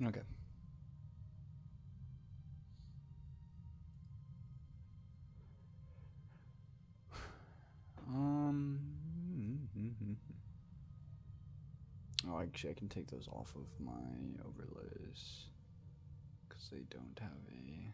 Okay. Oh, actually, I can take those off of my overlays because they don't have a.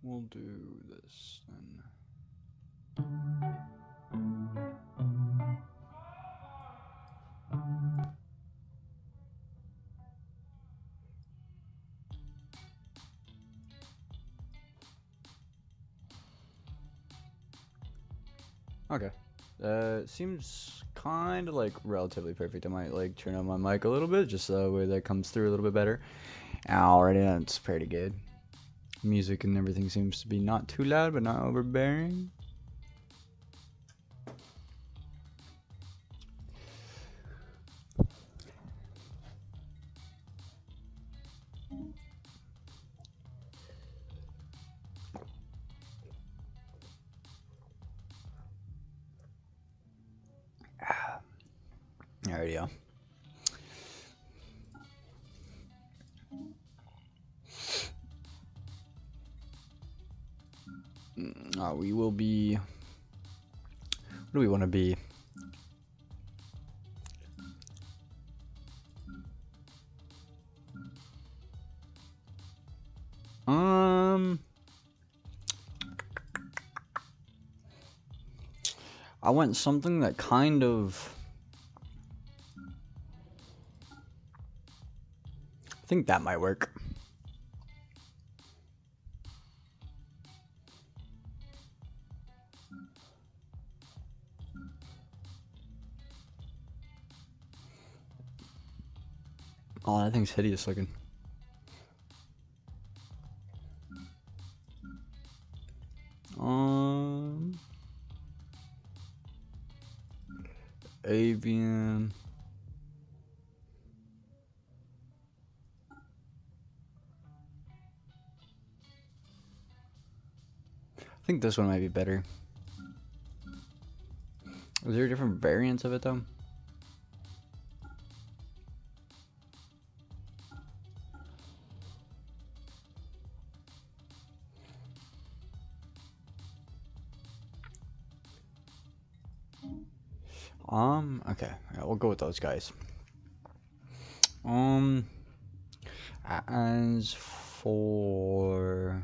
We'll do this then. Okay. Seems kind of like relatively perfect. I might like turn on my mic a little bit just so that way that comes through a little bit better. Alrighty, that's pretty good. Music and everything seems to be not too loud but not overbearing. Alrighty, yeah. We will be. What do we want to be? I want something that kind of. I think that might work. Oh, that thing's hideous looking. Avian. I think this one might be better. Is there different variants of it though? Okay, yeah, we'll go with those guys. As for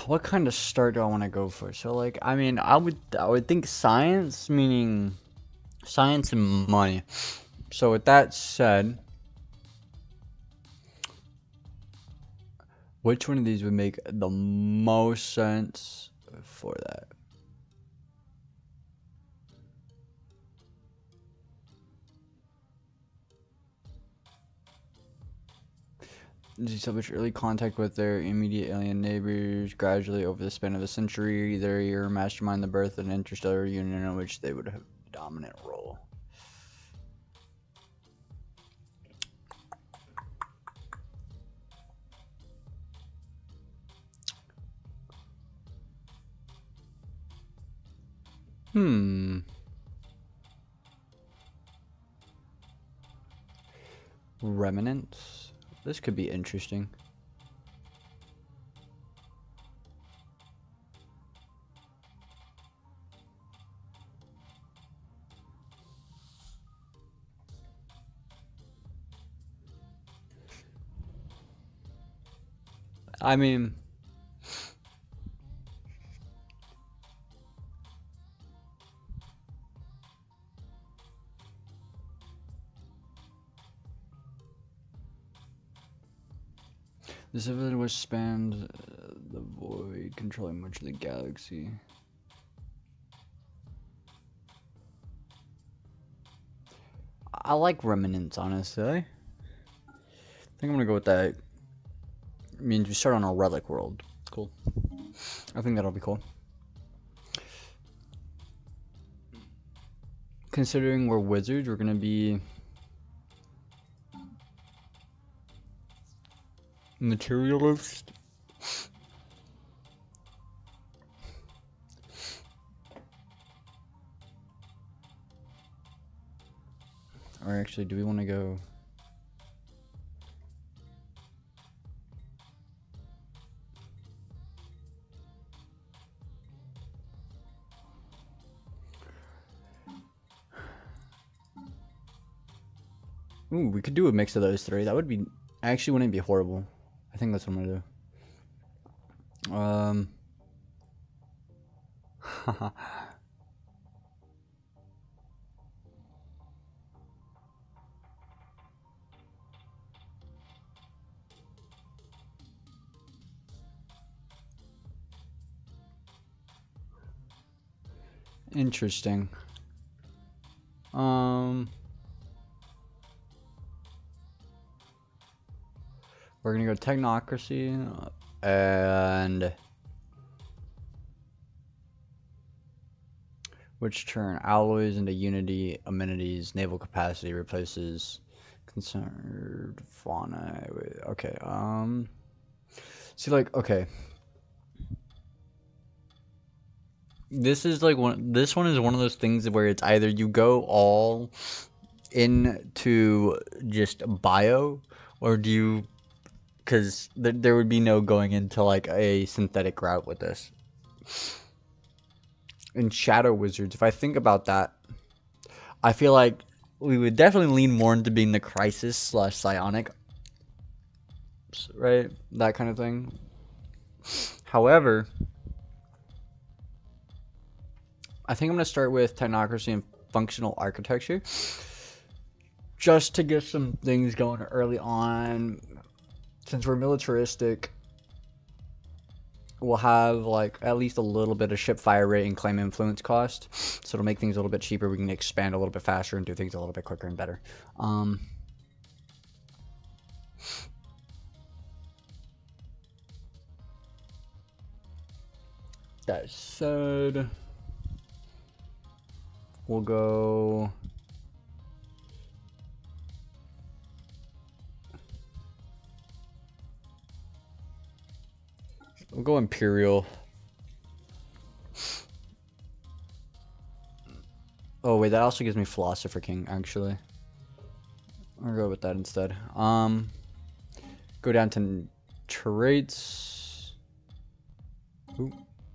what kind of start do I want to go for? So like, I mean, I would think science, meaning science and money. So with that said, which one of these would make the most sense for that? Establish early contact with their immediate alien neighbors gradually over the span of a century. Their year mastermind the birth of an interstellar union in which they would have a dominant role. Remnants. This could be interesting. I mean, this event was spanned the void, controlling much of the galaxy. I like remnants, honestly. I think I'm gonna go with that. It means we start on a relic world. Cool. I think that'll be cool. Considering we're wizards, we're gonna be materialist. Or actually, do we want to go? Ooh, we could do a mix of those three. That would be, actually wouldn't be horrible. I think that's what I'm gonna do. Interesting. We're gonna go technocracy and which turn alloys into unity, amenities, naval capacity replaces conserved fauna. Okay, see, like, okay, this is like this one is one of those things where it's either you go all into just bio, or do you, because there would be no going into like a synthetic route with this. In Shadow Wizards, if I think about that, I feel like we would definitely lean more into being the Crisis / Psionic, right? That kind of thing. However, I think I'm going to start with Technocracy and Functional Architecture, just to get some things going early on. Since we're militaristic, we'll have like at least a little bit of ship fire rate and claim influence cost, so it'll make things a little bit cheaper. We can expand a little bit faster and do things a little bit quicker and better. That said, we'll go Imperial. Oh wait, that also gives me Philosopher King, actually. I'll go with that instead. Go down to traits. Ooh,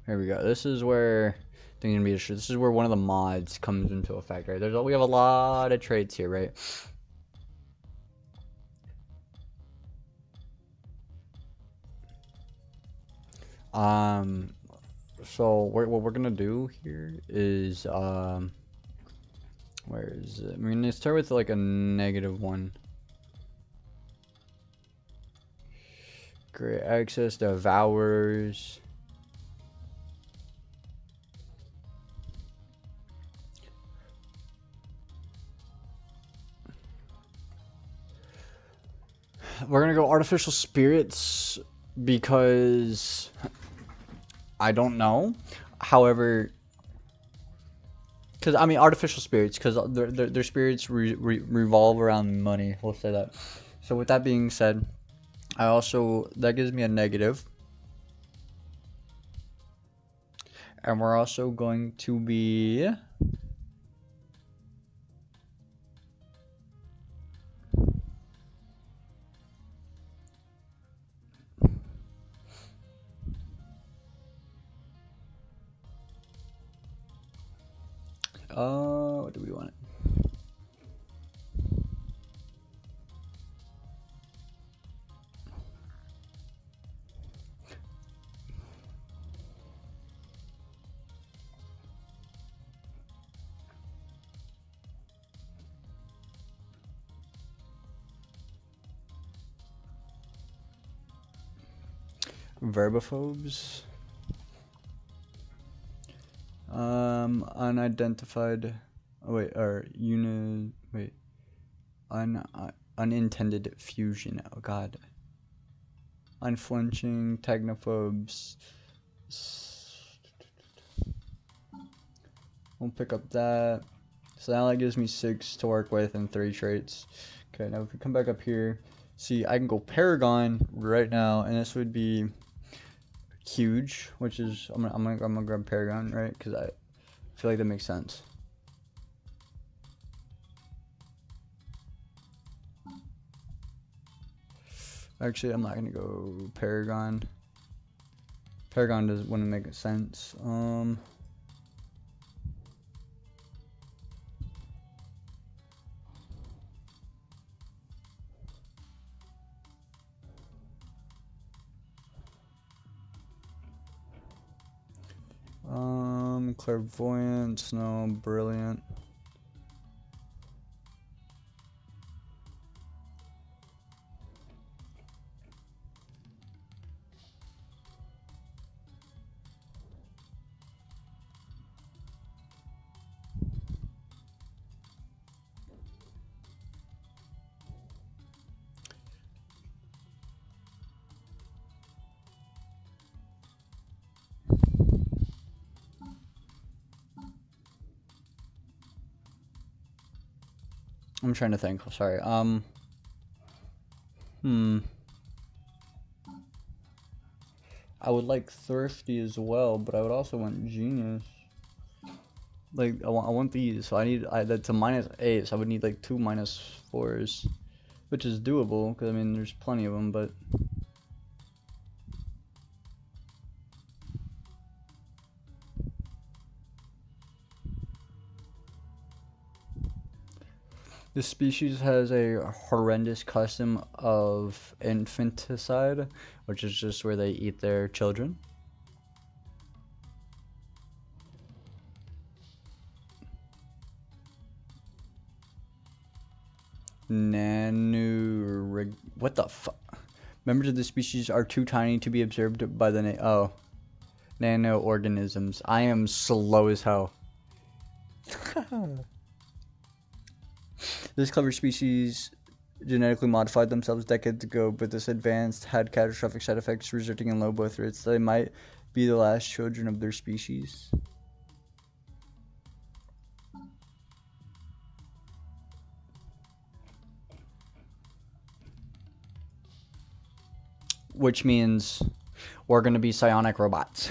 here we go. This is where things are gonna be issued. This is where one of the mods comes into effect, right? We have a lot of traits here, right? So what we're gonna do here is where is it? We're gonna start with like a -1. Great access to Devourers. We're gonna go Artificial Spirits because I don't know. However, because I mean Artificial Spirits, because their spirits revolve around money. We'll say that. So with that being said, that gives me a negative. And we're also going to be what do we want? Verbophobes. Unidentified. Oh wait, or unintended fusion. Oh god. Unflinching technophobes. We'll pick up that. So now that gives me 6 to work with and 3 traits. Okay, now if we come back up here, see I can go Paragon right now, and this would be huge, which is I'm gonna grab Paragon, right? Because I feel like that makes sense. Actually, I'm not gonna go Paragon. Paragon wouldn't make sense. Clairvoyance, no. Brilliant. I'm trying to think. Sorry. I would like Thirsty as well, but I would also want Genius. Like I want these, so that's a -8, so I would need like 2 -4s, which is doable because I mean there's plenty of them, but this species has a horrendous custom of infanticide, which is just where they eat their children. What the fuck? Members of the species are too tiny to be observed by the nano-organisms. I am slow as hell. This clever species genetically modified themselves decades ago, but this advanced had catastrophic side effects resulting in low birth rates. They might be the last children of their species. Which means we're going to be psionic robots.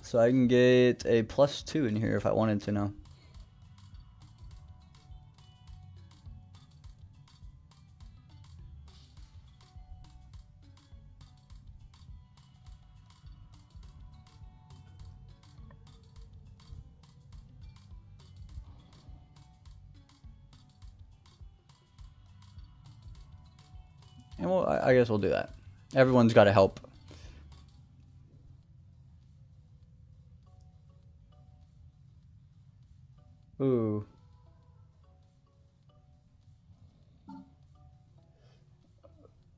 So I can get a +2 in here if I wanted to now. And well, I guess we'll do that. Everyone's got to help. Ooh.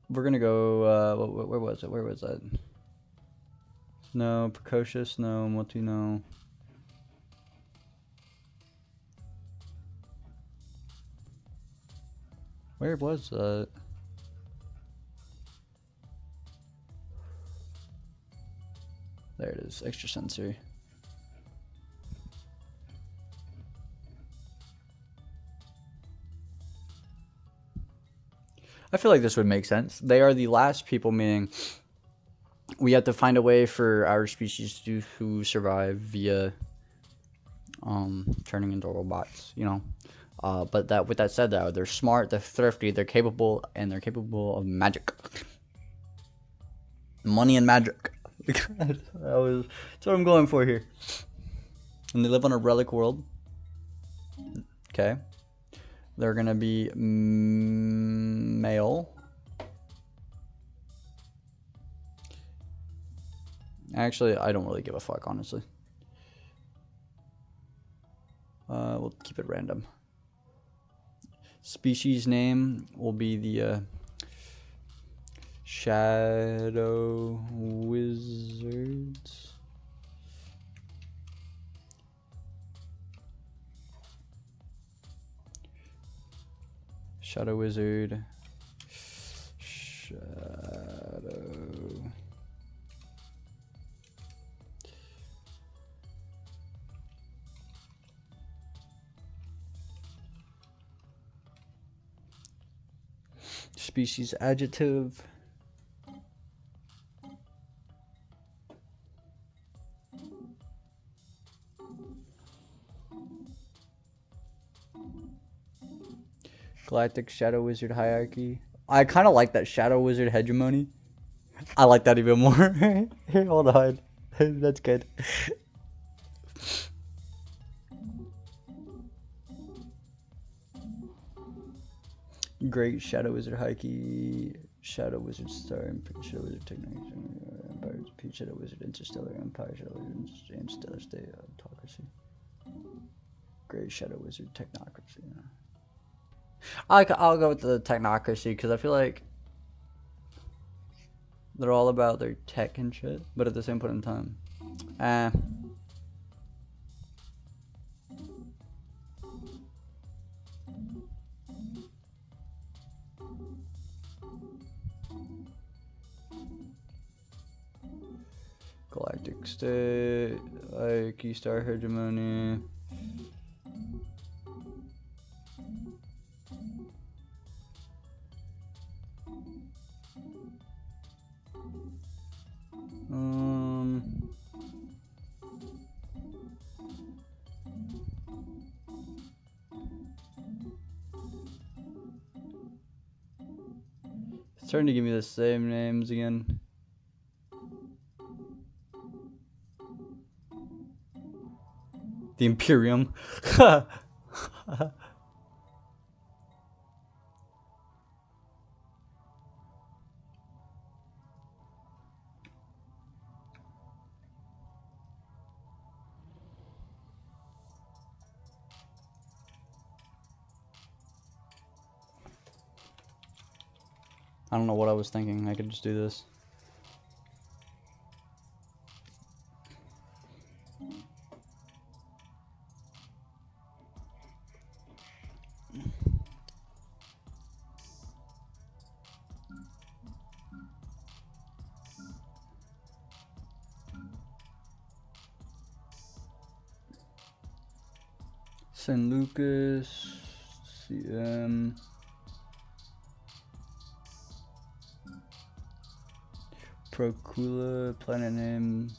We're gonna go, where was it? Where was that? No, precocious, no, multi, no. Where was that? There it is, extrasensory. I feel like this would make sense. They are the last people, meaning we have to find a way for our species to survive via turning into robots, you know. But that, with that said, though, they're smart, they're thrifty, they're capable, and they're capable of magic. Money and magic. That's what I'm going for here. And they live on a relic world. Okay. They're gonna be male. Actually, I don't really give a fuck, honestly. We'll keep it random. Species name will be the Shadow Wizards. Shadow Wizard. Shadow. Species adjective. Galactic Shadow Wizard hierarchy. I kind of like that Shadow Wizard hegemony. I like that even more. Hold on. That's good. Great Shadow Wizard hierarchy. Shadow Wizard Star, Shadow Wizard Technology, Empire, Shadow Wizard Interstellar Empire, Shadow Wizard Interstellar State Autocracy. Great Shadow Wizard Technocracy. Yeah. I'll go with the Technocracy because I feel like they're all about their tech and shit, but at the same point in time, Galactic State, Hierarchy, Star Hegemony. It's starting to give me the same names again. The Imperium. I don't know what I was thinking. I could just do this. San Lucas, CM. Procula, planet name.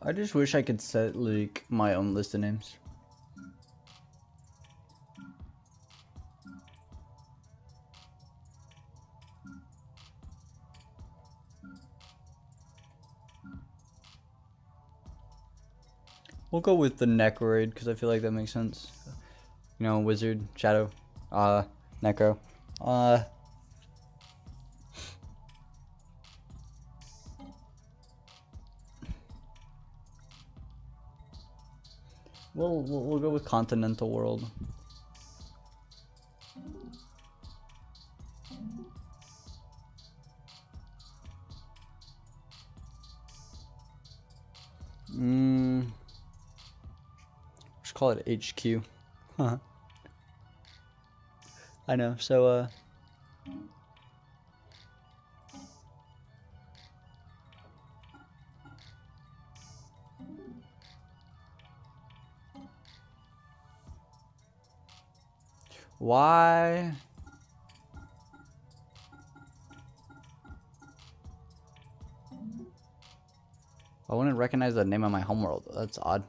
I just wish I could set like my own list of names. We'll go with the Necroid because I feel like that makes sense. You know, Wizard, Shadow, Necro. We'll go with Continental World. Just call it HQ. I know. So why? I wouldn't recognize the name of my homeworld. That's odd.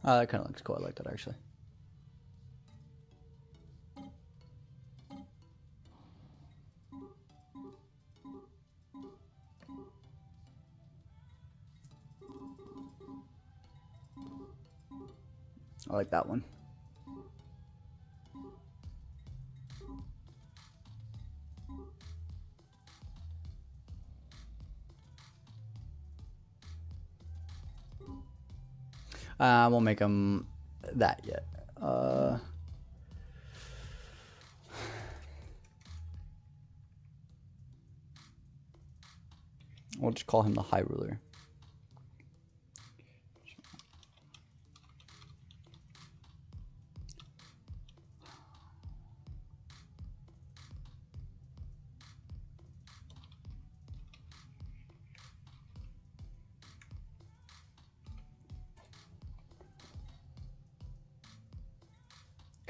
That kind of looks cool. I like that actually. I like that one. I won't make them that yet. We'll just call him the High Ruler.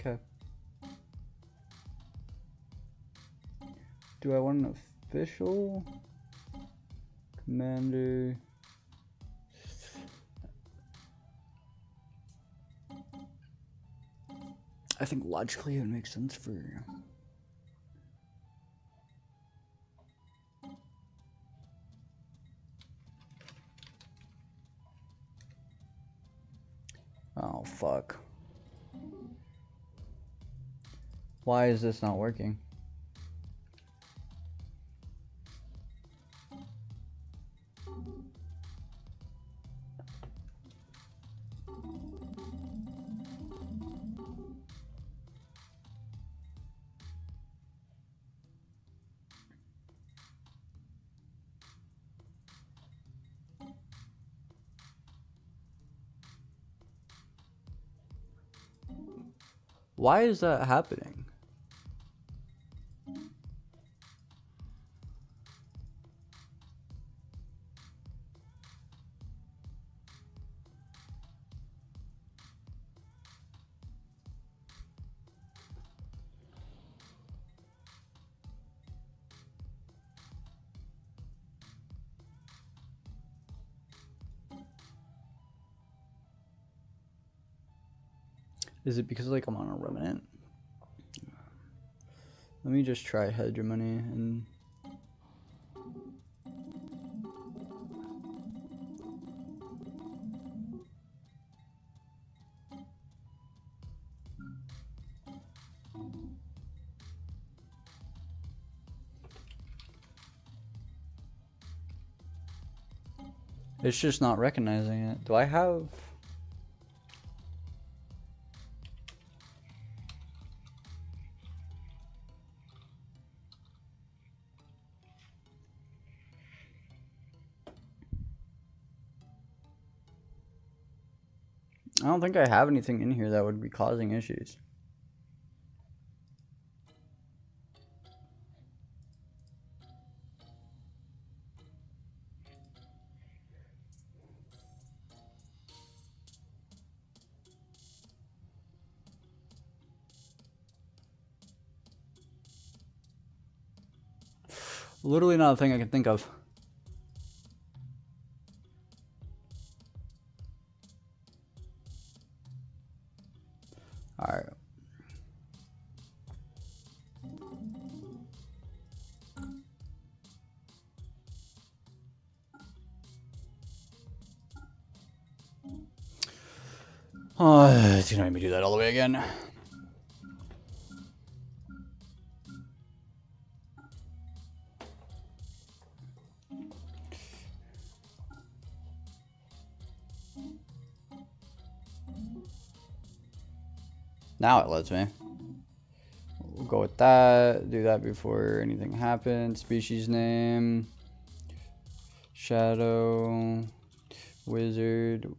Okay. Do I want an official commander? I think logically it would make sense for oh fuck. Why is this not working? Why is that happening? Is it because like I'm on a remnant? Let me just try hegemony and it's just not recognizing it. Do I have? I don't think I have anything in here that would be causing issues. Literally not a thing I can think of. Alright. Oh, it's gonna make me do that all the way again. Now it lets me. We'll go with that. Do that before anything happens. Species name. Shadow. Wizard.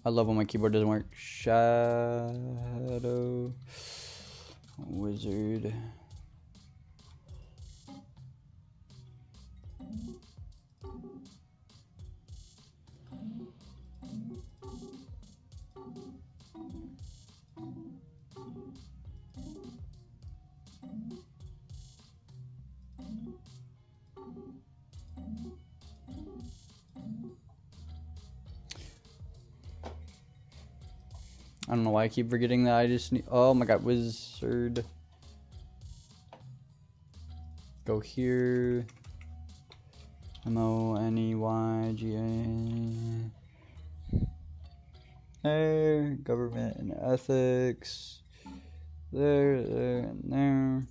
I love when my keyboard doesn't work. Shadow. Wizard. I don't know why I keep forgetting that I just need. Oh my god, wizard. Go here. MONEYGA. There. Government and ethics. There, and there.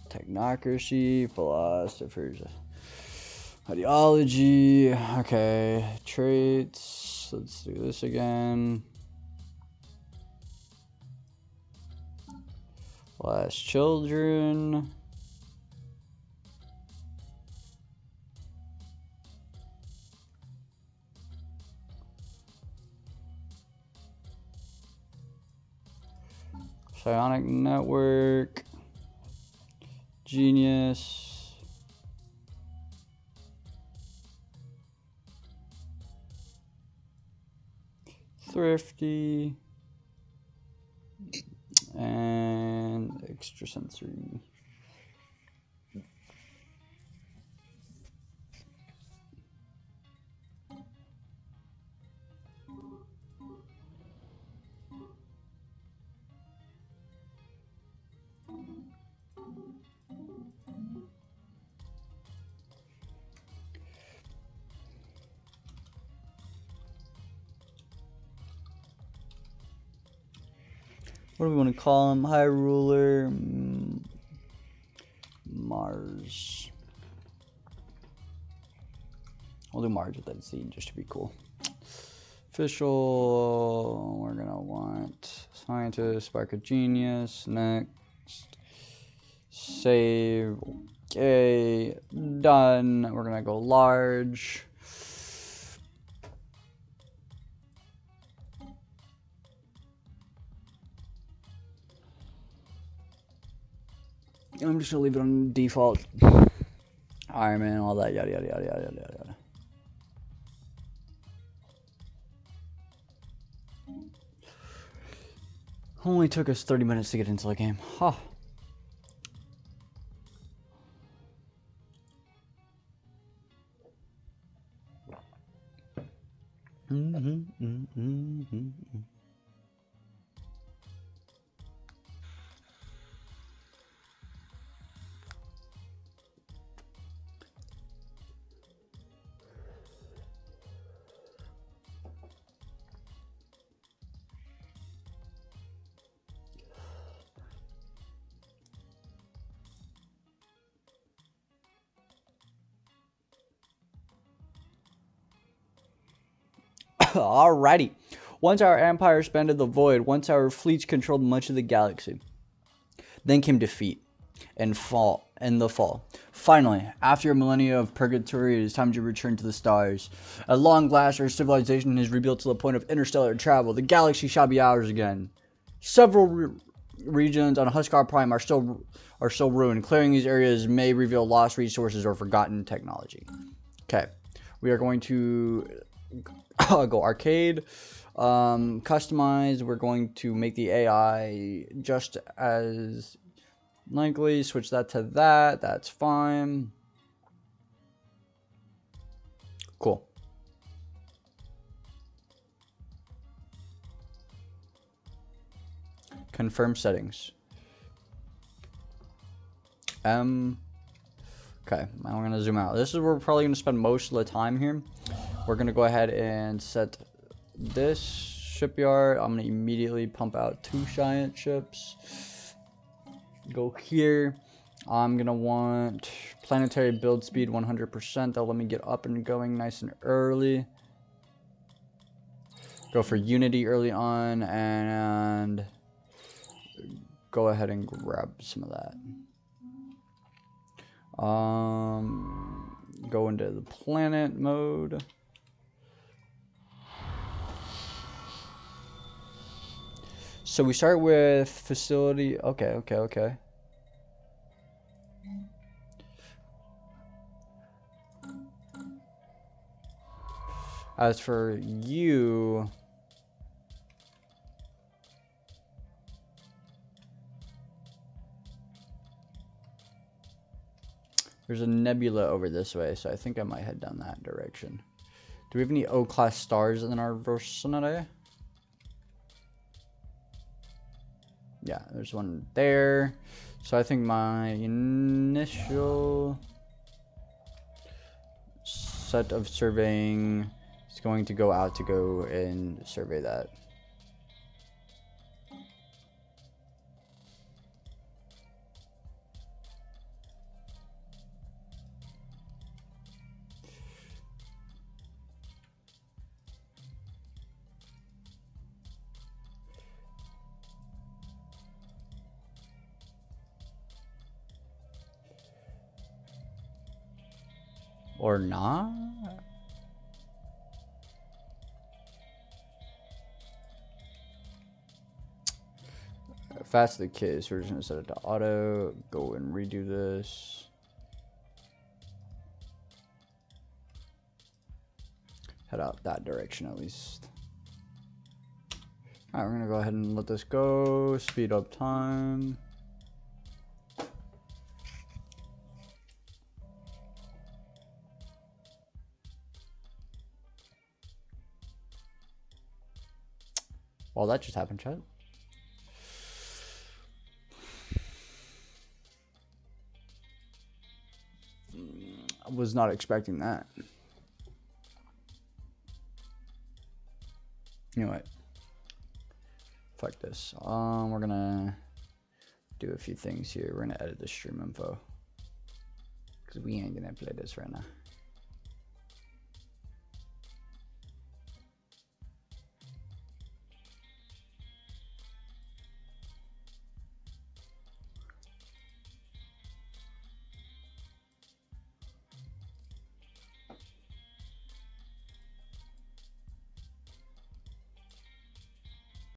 Technocracy, philosophers, ideology. Okay, traits. Let's do this again. Last children. Psionic network. Genius. Thrifty. And extrasensory. What do we want to call him? High Ruler. Mars. We'll do Mars with that Z just to be cool. Official. We're going to want scientist, spark of genius. Next. Save. Okay. Done. We're going to go large. I'm just gonna leave it on default. Iron Man, all that, yada yada yada yada yada yada. Only took us 30 minutes to get into the game. Huh. Alrighty. Once our empire expanded the void, once our fleets controlled much of the galaxy, then came defeat and the fall. Finally, after a millennia of purgatory, it is time to return to the stars. At long last, our civilization is rebuilt to the point of interstellar travel. The galaxy shall be ours again. Several regions on Huskar Prime are still ruined. Clearing these areas may reveal lost resources or forgotten technology. Okay, we are going to go arcade, customize. We're going to make the AI just as likely. Switch that to that. That's fine. Cool. Confirm settings. Okay, now we're gonna zoom out. This is where we're probably gonna spend most of the time here. We're gonna go ahead and set this shipyard. I'm gonna immediately pump out 2 giant ships. Go here. I'm gonna want planetary build speed 100%. That'll let me get up and going nice and early. Go for Unity early on and go ahead and grab some of that. Go into the planet mode. So we start with facility. Okay. As for you, there's a nebula over this way, so I think I might head down that direction. Do we have any O-class stars in our vicinity? Yeah, there's one there. So I think my initial set of surveying is going to go out to go and survey that. Or not? If that's the case, we're just gonna set it to auto, go and redo this. Head out that direction at least. Alright, we're gonna go ahead and let this go, speed up time. Well, that just happened, chat. I was not expecting that. You know what? Fuck this. We're gonna do a few things here. We're gonna edit the stream info because we ain't gonna play this right now.